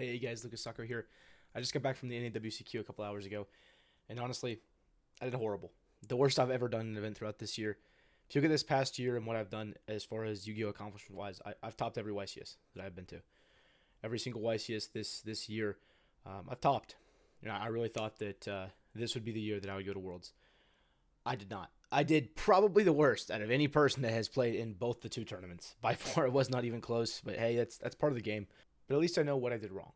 Hey guys, NAWCQ here. I just got back from the NAWCQ a couple hours ago, and honestly, I did horrible. The worst I've ever done in an event throughout this year. If you look at this past year and what I've done as far as Yu-Gi-Oh accomplishment wise, I've topped every YCS that I've been to. Every single YCS this year, I've topped. I really thought that this would be the year that I would go to Worlds. I did not. I did probably the worst out of any person that has played in both the two tournaments. By far, it was not even close. But hey, that's part of the game. But at least I know what I did wrong.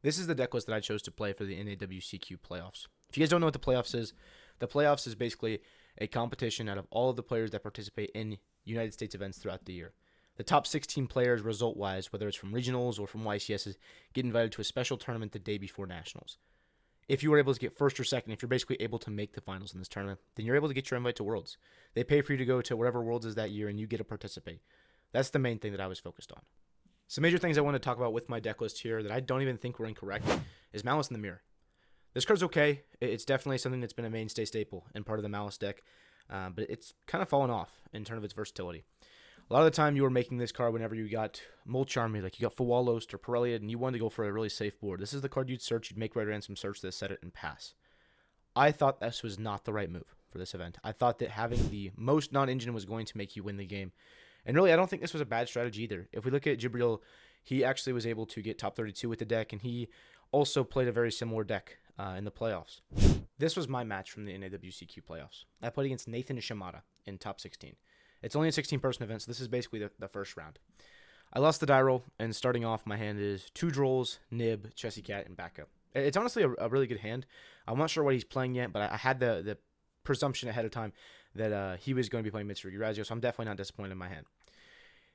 This is the deck list that I chose to play for the NAWCQ playoffs. If you guys don't know what the playoffs is basically a competition out of all of the players that participate in United States events throughout the year. The top 16 players, result-wise, whether it's from regionals or from YCSs, get invited to a special tournament the day before nationals. If you were able to get first or second, if you're basically able to make the finals in this tournament, then you're able to get your invite to Worlds. They pay for you to go to whatever Worlds is that year, and you get to participate. That's the main thing that I was focused on. Some major things I want to talk about with my deck list here that I don't even think were incorrect is Malice in the Mirror. This card's okay. It's definitely something that's been a mainstay staple and part of the Malice deck, but it's kind of fallen off in terms of its versatility. A lot of the time you were making this card whenever you got Molcharmy, like you got Fawalost or Pirelliad, and you wanted to go for a really safe board. This is the card you'd search, you'd make Red Ransom search this, set it, and pass. I thought this was not the right move for this event. I thought that having the most non-engine was going to make you win the game. And really, I don't think this was a bad strategy either. If we look at Jibril, he actually was able to get top 32 with the deck, and he also played a very similar deck in the playoffs. This was my match from the NAWCQ playoffs. I played against Nathan Shimada in top 16. It's only a 16-person event, so this is basically the first round. I lost the die roll, and starting off, my hand is 2 Drolls, Nib, Chessy Cat, and backup. It's honestly a really good hand. I'm not sure what he's playing yet, but I had the presumption ahead of time that he was going to be playing Mitsurugi Razio, so I'm definitely not disappointed in my hand.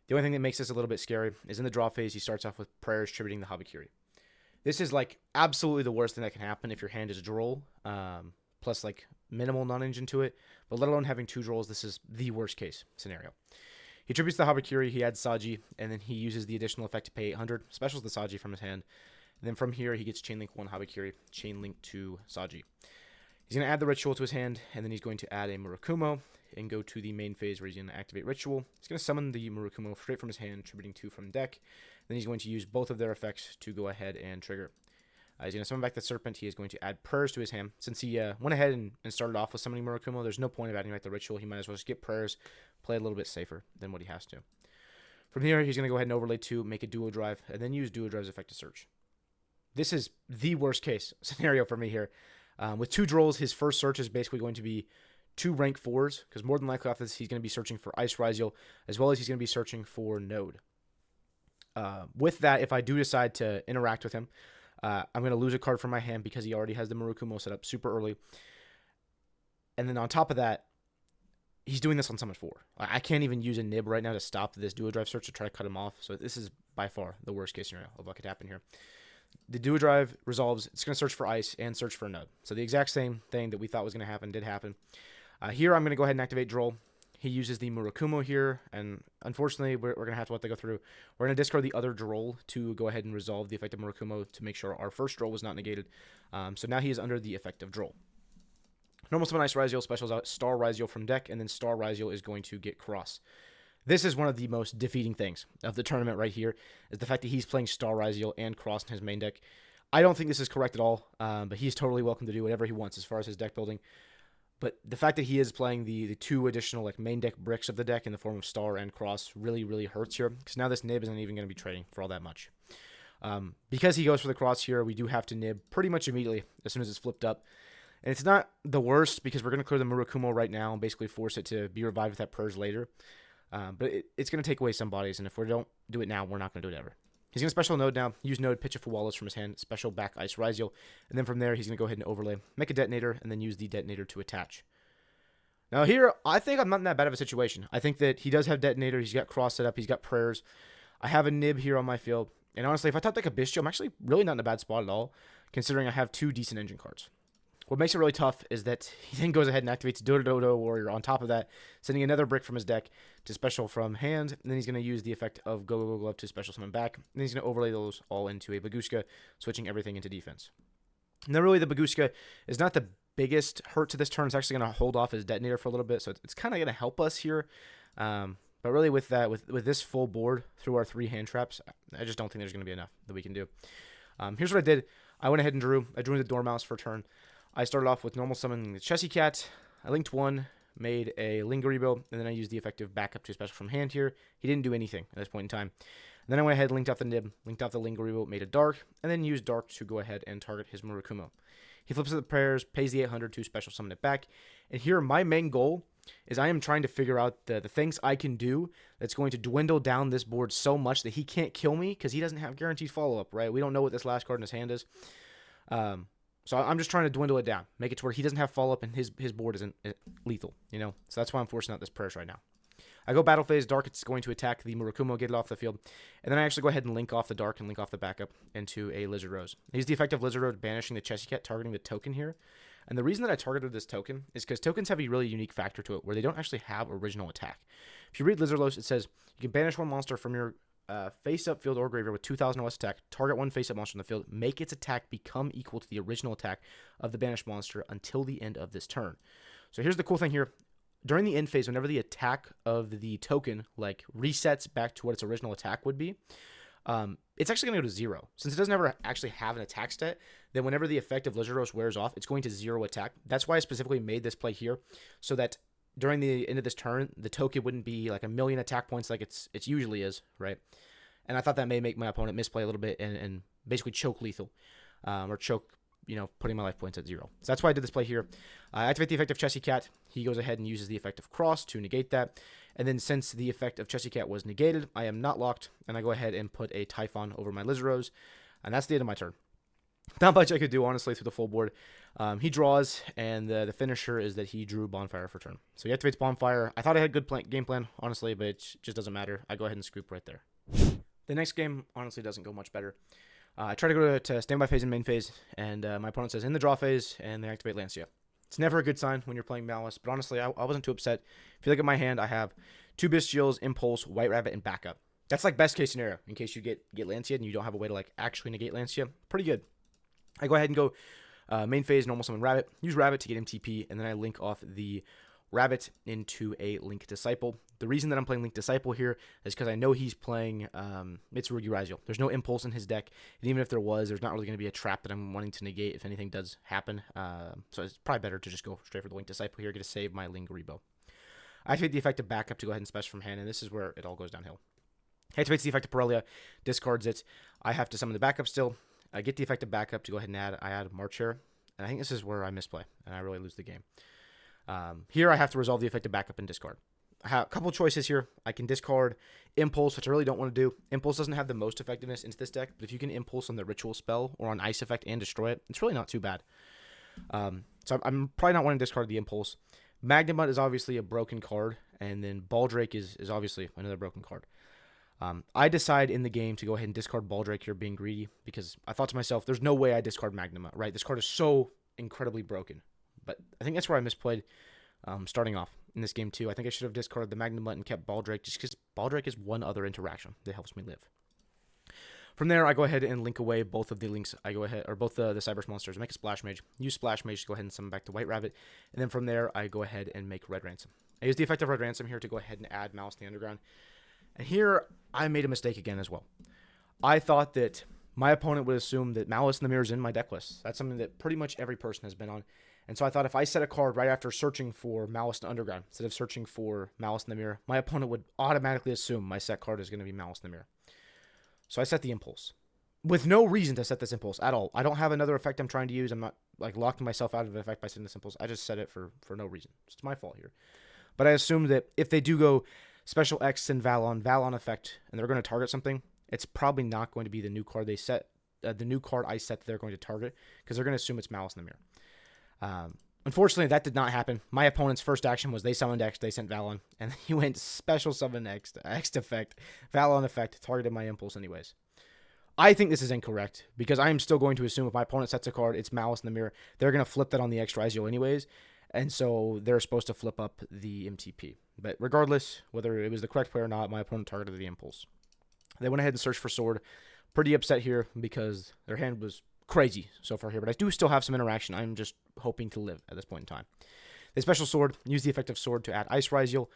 The only thing that makes this a little bit scary is in the draw phase, he starts off with Prayers Tributing the Habakiri. This is like absolutely the worst thing that can happen if your hand is Droll, plus like minimal non-engine to it, but let alone having 2 Drolls, this is the worst case scenario. He tributes the Habakiri, he adds Saji, and then he uses the additional effect to pay 800, specials the Saji from his hand. And then from here, he gets Chainlink 1 Habakiri, Chainlink 2 Saji. He's going to add the Ritual to his hand, and then he's going to add a Murakumo and go to the main phase where he's going to activate Ritual. He's going to summon the Murakumo straight from his hand, tributing 2 from deck. Then he's going to use both of their effects to go ahead and trigger. He's going to summon back the Serpent. He is going to add Prayers to his hand. Since he went ahead and started off with summoning Murakumo, there's no point of adding back the Ritual. He might as well just get Prayers, play a little bit safer than what he has to. From here, he's going to go ahead and overlay 2, make a Duo Drive, and then use Duo Drive's effect to search. This is the worst case scenario for me here. With 2 Drolls, his first search is basically going to be 2 rank 4s, because more than likely off this, he's going to be searching for Ice Ryziel, as well as he's going to be searching for Node. With that, if I do decide to interact with him, I'm going to lose a card from my hand because he already has the Murakumo set up super early. And then on top of that, he's doing this on Summon 4. I can't even use a Nib right now to stop this Duo Drive search to try to cut him off, so this is by far the worst case scenario of what could happen here. The Duo Drive resolves. It's going to search for Ice and search for a Node. So the exact same thing that we thought was going to happen did happen. Here, I'm going to go ahead and activate Droll. He uses the Murakumo here, and unfortunately, we're going to have to let that go through. We're going to discard the other Droll to go ahead and resolve the effect of Murakumo to make sure our first Droll was not negated. So now he is under the effect of Droll. Normal summon Ice Ryziel, specials out Star Ryziel from deck, and then Star Ryziel is going to get Cross. This is one of the most defeating things of the tournament right here, is the fact that he's playing Star Ryziel and Cross in his main deck. I don't think this is correct at all, but he's totally welcome to do whatever he wants as far as his deck building. But the fact that he is playing the 2 additional like main deck bricks of the deck in the form of Star and Cross really, really hurts here, because now this Nib isn't even going to be trading for all that much. Because he goes for the Cross here, we do have to Nib pretty much immediately as soon as it's flipped up. And it's not the worst, because we're going to clear the Murakumo right now and basically force it to be revived with that Purge later. But it's going to take away some bodies, and if we don't do it now, we're not going to do it ever. He's going to special Node now, use Node, pitch it for Wallace from his hand, special back Ice Ryziel, and then from there, he's going to go ahead and overlay, make a Detonator, and then use the Detonator to attach. Now here, I think I'm not in that bad of a situation. I think that he does have Detonator, he's got Cross set up, he's got Prayers. I have a Nib here on my field, and honestly, if I top deck a Bistio, I'm actually really not in a bad spot at all, considering I have 2 decent engine cards. What makes it really tough is that he then goes ahead and activates Dodo Warrior on top of that, sending another brick from his deck to special from hand. And then he's going to use the effect of Go Glove to special summon back. And then he's going to overlay those all into a Baguska, switching everything into defense. Now, really, the Baguska is not the biggest hurt to this turn. It's actually going to hold off his Detonator for a little bit, so it's kind of going to help us here. But really, with that, with this full board through our 3 hand traps, I just don't think there's going to be enough that we can do. Here's what I did. I went ahead and drew. I drew the Dormouse for a turn. I started off with normal summoning the Chessy Cat. I linked one, made a Lingaribo, and then I used the effective backup to special from hand here. He didn't do anything at this point in time. And then I went ahead, linked off the Nib, linked off the Lingaribo, made a Dark, and then used Dark to go ahead and target his Murakumo. He flips the prayers, pays the 800 to special summon it back. And here, my main goal is I am trying to figure out the things I can do that's going to dwindle down this board so much that he can't kill me because he doesn't have guaranteed follow-up, right? We don't know what this last card in his hand is. So I'm just trying to dwindle it down, make it to where he doesn't have follow-up and his board isn't lethal, you know? So that's why I'm forcing out this prayers right now. I go battle phase, Dark, it's going to attack the Murakumo, get it off the field. And then I actually go ahead and link off the Dark and link off the backup into a Lizard Rose. I use the effect of Lizard Rose, banishing the Chessy Cat, targeting the token here. And the reason that I targeted this token is because tokens have a really unique factor to it where they don't actually have original attack. If you read Lizard Rose, it says you can banish one monster from your face-up field or graveyard with 2,000 or less attack, target one face-up monster in the field, make its attack become equal to the original attack of the banished monster until the end of this turn. So here's the cool thing here. During the end phase, whenever the attack of the token like resets back to what its original attack would be, it's actually going to go to 0. Since it doesn't ever actually have an attack stat, then whenever the effect of Lizard Rose wears off, it's going to 0 attack. That's why I specifically made this play here, so that during the end of this turn, the token wouldn't be like 1,000,000 attack points like it usually is, right? And I thought that may make my opponent misplay a little bit and basically choke lethal, or choke, you know, putting my life points at 0. So that's why I did this play here. I activate the effect of Chessy Cat. He goes ahead and uses the effect of Cross to negate that. And then since the effect of Chessy Cat was negated, I am not locked, and I go ahead and put a Typhon over my Lizard Rose. And that's the end of my turn. Not much I could do, honestly, through the full board. He draws, and the finisher is that he drew Bonfire for turn. So he activates Bonfire. I thought I had a good game plan, honestly, but it just doesn't matter. I go ahead and scoop right there. The next game, honestly, doesn't go much better. I try to go to standby phase and main phase, and my opponent says in the draw phase, and they activate Lancia. It's never a good sign when you're playing Malice, but honestly, I wasn't too upset. If you look at my hand, I have 2 Bestials, Impulse, White Rabbit, and backup. That's like best case scenario in case you get Lancia and you don't have a way to like actually negate Lancia. Pretty good. I go ahead and go main phase, normal summon Rabbit, use Rabbit to get him TP, and then I link off the Rabbit into a Link Disciple. The reason that I'm playing Link Disciple here is because I know he's playing Mitsurugi Raziel. There's no Impulse in his deck, and even if there was, there's not really going to be a trap that I'm wanting to negate if anything does happen. So it's probably better to just go straight for the Link Disciple here, get to save my Lingaribo. I activate the effect of backup to go ahead and special from hand, and this is where it all goes downhill. He activates the effect of Parelia, discards it. I have to summon the backup still. I get the effect of backup to go ahead and add March here, and I think this is where I misplay, and I really lose the game. Here I have to resolve the effect of backup and discard. I have a couple choices here. I can discard Impulse, which I really don't want to do. Impulse doesn't have the most effectiveness into this deck, but if you can Impulse on the Ritual spell or on Ice effect and destroy it, it's really not too bad. So I'm probably not wanting to discard the Impulse. Magnamut is obviously a broken card, and then Baldrake is obviously another broken card. I decide in the game to go ahead and discard Baldrake here, being greedy, because I thought to myself, there's no way I discard Magnamut, right? This card is so incredibly broken. But I think that's where I misplayed starting off in this game too. I think I should have discarded the Magnamut and kept Baldrake, just because Baldrake is one other interaction that helps me live. From there, I go ahead and link away both of the links. I go ahead, or both the Cyberse monsters, make a Splash Mage, use Splash Mage to go ahead and summon back to White Rabbit, and then from there, I go ahead and make Red Ransom. I use the effect of Red Ransom here to go ahead and add Malice in the Underground. And here, I made a mistake again as well. I thought that my opponent would assume that Malice in the Mirror is in my deck list. That's something that pretty much every person has been on. And so I thought if I set a card right after searching for Malice in the Underground, instead of searching for Malice in the Mirror, my opponent would automatically assume my set card is going to be Malice in the Mirror. So I set the Impulse. With no reason to set this Impulse at all. I don't have another effect I'm trying to use. I'm not like locking myself out of an effect by setting this Impulse. I just set it for no reason. It's my fault here. But I assume that if they do go Special X and Valon effect, and they're going to target something, it's probably not going to be the new card they set, the new card I set that they're going to target, because they're going to assume it's Malice in the Mirror. Unfortunately, that did not happen. My opponent's first action was they summoned X, they sent Valon, and he went special summon X effect, Valon effect, targeted my Impulse anyways. I think this is incorrect, because I am still going to assume if my opponent sets a card, it's Malice in the Mirror. They're going to flip that on the X Rizio anyways, and so they're supposed to flip up the MTP. But regardless, whether it was the correct play or not, my opponent targeted the Impulse. They went ahead and searched for Sword. Pretty upset here because their hand was crazy so far here, but I do still have some interaction. I'm just hoping to live at this point in time. They special Sword, use the effect of Sword to add Ice Rizio,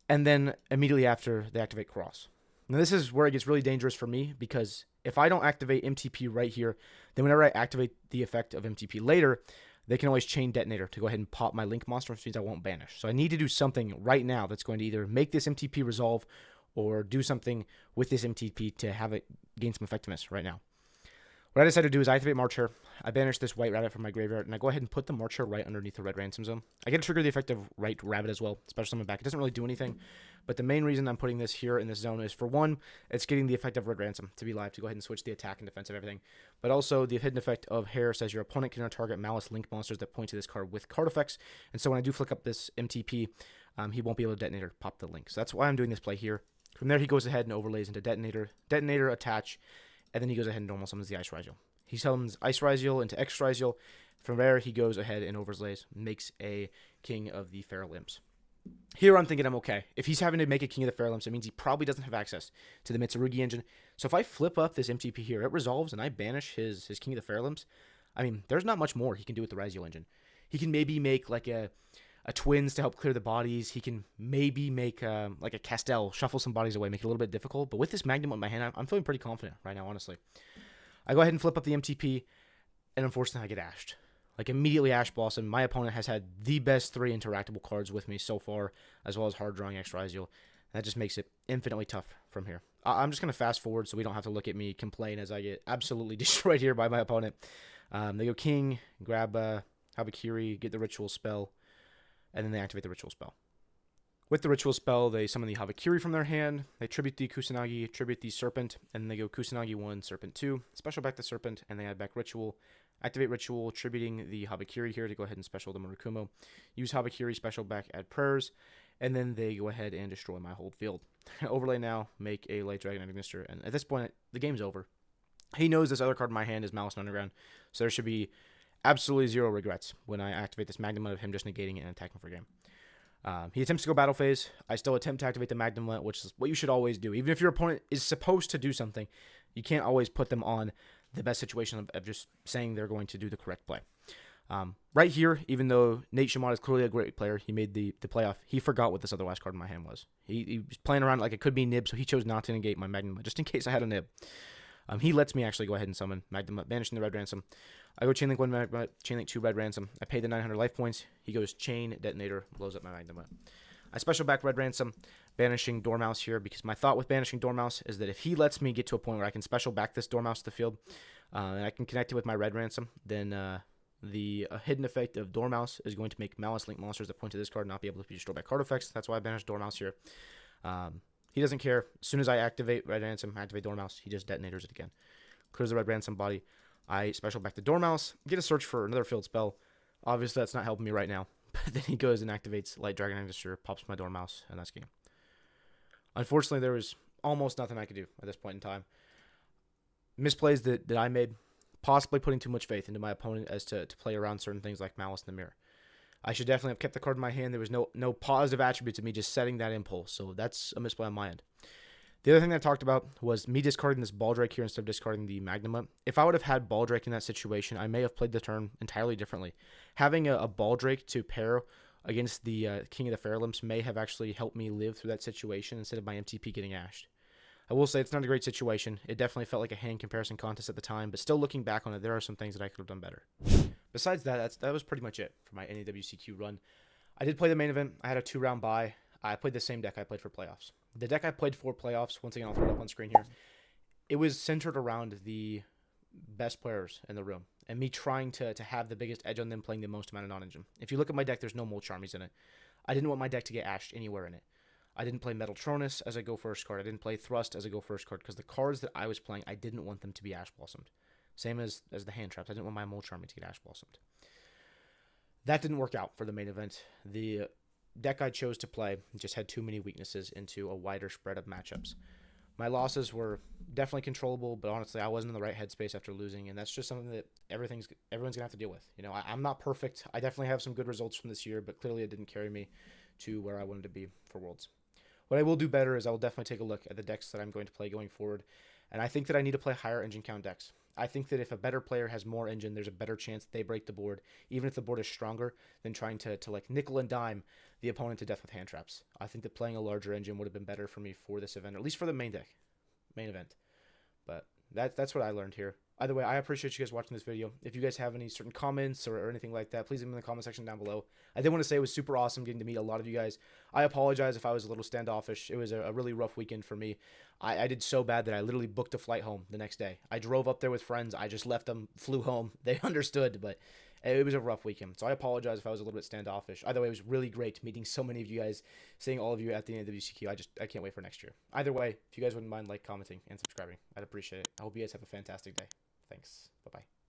and then immediately after, they activate Cross. Now this is where it gets really dangerous for me, because If I don't activate MTP right here, then whenever I activate the effect of MTP later, they can always chain detonator to go ahead and pop my Link monster, which means I won't banish. So I need to do something right now that's going to either make this MTP resolve or do something with this MTP to have it gain some effectiveness right now. What I decided to do is I activate March Hare. I banish this white rabbit from my graveyard, and I go ahead and put the March Hare right underneath the red ransom zone. I get to trigger the effect of right rabbit as well, special summon back. It doesn't really do anything, but the main reason I'm putting this here in this zone is, for one, it's getting the effect of red ransom to be live to go ahead and switch the attack and defense of everything. But also, the hidden effect of Hare says your opponent can target Malice Link monsters that point to this card with card effects, and so when I do flick up this MTP, he won't be able to detonator pop the Link. So that's why I'm doing this play here. From there, he goes ahead and overlays into detonator, attach, and then he goes ahead and normal summons the Ice Rigel. He summons Ice Rigel into X Rigel. From there, he goes ahead and overlays, makes a King of the Feral Imps. Here, I'm thinking I'm okay. If he's having to make a King of the Feral Imps, it means he probably doesn't have access to the Mitsurugi engine. So if I flip up this MTP here, it resolves, and I banish his King of the Feral Imps. I mean, there's not much more he can do with the Rigel engine. He can maybe make like a Twins to help clear the bodies. He can maybe make like a Castell, shuffle some bodies away, make it a little bit difficult. But with this Magnum in my hand, I'm feeling pretty confident right now, honestly. I go ahead and flip up the MTP, and unfortunately I get ashed. Like, immediately Ash Blossom. My opponent has had the best 3 interactable cards with me so far, as well as hard drawing X Rigel. That just makes it infinitely tough from here. I'm just going to fast forward so we don't have to look at me complain as I get absolutely destroyed here by my opponent. They go King, grab Habakiri, get the Ritual Spell, and then they activate the Ritual Spell. With the Ritual Spell, they summon the Havakiri from their hand, they tribute the Kusanagi, tribute the Serpent, and then they go Kusanagi 1, Serpent 2, special back the Serpent, and they add back Ritual, activate Ritual, tributing the Habakiri here to go ahead and special the Murakumo, use Habakiri, special back, add Prayers, and then they go ahead and destroy my hold field. Overlay now, make a Light Dragon Administer, and at this point, the game's over. He knows this other card in my hand is Malice Underground, so there should be absolutely zero regrets when I activate this Magnum of him just negating it and attacking for game. He attempts to go battle phase. I still attempt to activate the Magnum, which is what you should always do. Even if your opponent is supposed to do something, you can't always put them on the best situation of just saying they're going to do the correct play. Right here, even though Nate Shimada is clearly a great player, he made the playoff, he forgot what this other last card in my hand was. He was playing around like it could be Nib, so he chose not to negate my Magnum, just in case I had a Nib. He lets me actually go ahead and summon Magnum, banishing the Red Ransom. I go Chainlink 1, Chainlink 2, Red Ransom. I pay the 900 life points. He goes Chain, Detonator, blows up my Magnum. I special back Red Ransom, banishing Dormouse here, because my thought with banishing Dormouse is that if he lets me get to a point where I can special back this Dormouse to the field, and I can connect it with my Red Ransom, then the hidden effect of Dormouse is going to make Malice Link monsters that point to this card not be able to be destroyed by card effects. That's why I banished Dormouse here. He doesn't care. As soon as I activate Red Ransom, activate Dormouse, he just detonators it again. Clears the Red Ransom body. I special back the Dormouse, get a search for another field spell. Obviously, that's not helping me right now. But then he goes and activates Light Dragon Administer, pops my Dormouse, and that's game. Unfortunately, there was almost nothing I could do at this point in time. Misplays that I made, possibly putting too much faith into my opponent as to play around certain things like Malice in the Mirror. I should definitely have kept the card in my hand. There was no positive attributes of me just setting that impulse, so that's a misplay on my end. The other thing that I talked about was me discarding this Baldrake here instead of discarding the Magnum. If I would have had Baldrake in that situation, I may have played the turn entirely differently. Having a Baldrake to pair against the King of the Feral Imps may have actually helped me live through that situation instead of my MTP getting ashed. I will say it's not a great situation. It definitely felt like a hand comparison contest at the time, but still looking back on it, there are some things that I could have done better. Besides that, that was pretty much it for my NAWCQ run. I did play the main event. I had a 2-round bye. I played the same deck I played for playoffs. The deck I played for playoffs, once again, I'll throw it up on screen here. It was centered around the best players in the room and me trying to have the biggest edge on them playing the most amount of non-engine. If you look at my deck, there's no Molch Armies in it. I didn't want my deck to get ashed anywhere in it. I didn't play Metal Tronus as a go first card. I didn't play Thrust as a go first card because the cards that I was playing, I didn't want them to be Ash Blossomed. Same as the hand traps. I didn't want my Molch Army to get Ash Blossomed. That didn't work out for the main event. The deck I chose to play just had too many weaknesses into a wider spread of matchups. My losses were definitely controllable, but honestly, I wasn't in the right headspace after losing, and that's just something that everyone's gonna have to deal with. You know, I'm not perfect. I definitely have some good results from this year, but clearly it didn't carry me to where I wanted to be for Worlds. What I will do better is I will definitely take a look at the decks that I'm going to play going forward, and I think that I need to play higher engine count decks. I think that if a better player has more engine, there's a better chance they break the board, even if the board is stronger, than trying to like nickel and dime the opponent to death with hand traps. I think that playing a larger engine would have been better for me for this event, or at least for the main event. But That's what I learned here. Either way, I appreciate you guys watching this video. If you guys have any certain comments or anything like that, please leave them in the comment section down below. I did want to say it was super awesome getting to meet a lot of you guys. I apologize if I was a little standoffish. It was a really rough weekend for me. I did so bad that I literally booked a flight home the next day. I drove up there with friends. I just left them, flew home. They understood, but it was a rough weekend. So I apologize if I was a little bit standoffish. Either way, it was really great meeting so many of you guys, seeing all of you at the NAWCQ. I can't wait for next year. Either way, if you guys wouldn't mind commenting and subscribing, I'd appreciate it. I hope you guys have a fantastic day. Thanks. Bye-bye.